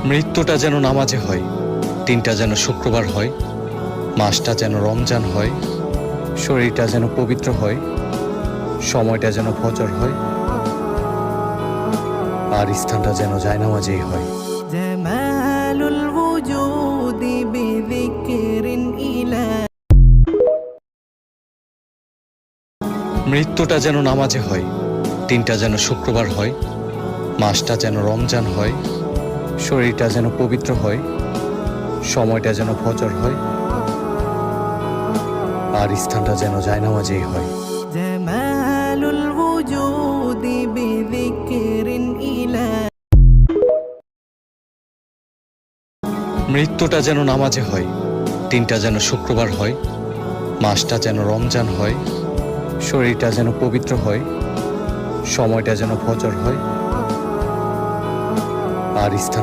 মৃত্যুটা যেন নামাজে হয়, দিনটা যেন শুক্রবার হয়, মাসটা যেন রমজান হয়, শরীরটা যেন পবিত্র হয়, সময়টা যেন ফজর হয়, আর স্থানটা যেন জায়নামাজেই হয়। جمال الوجود بذكر إله মৃত্যুটা যেন নামাজে হয়, দিনটা যেন শুক্রবার হয়, মাসটা যেন রমজান হয়, শরীরটা যেন পবিত্র হয়, সময়টা যেন ফজর হয়, আর স্থানটা যেন জায়নামাজেই হয়। جمال الوجود بذكر إله মৃত্যুটা যেন নামাজে হয়, দিনটা যেন শুক্রবার হয়, মাসটা যেন রমজান হয়, শরীরটা যেন পবিত্র হয়, সময়টা যেন ফজর হয়, আর স্থানটা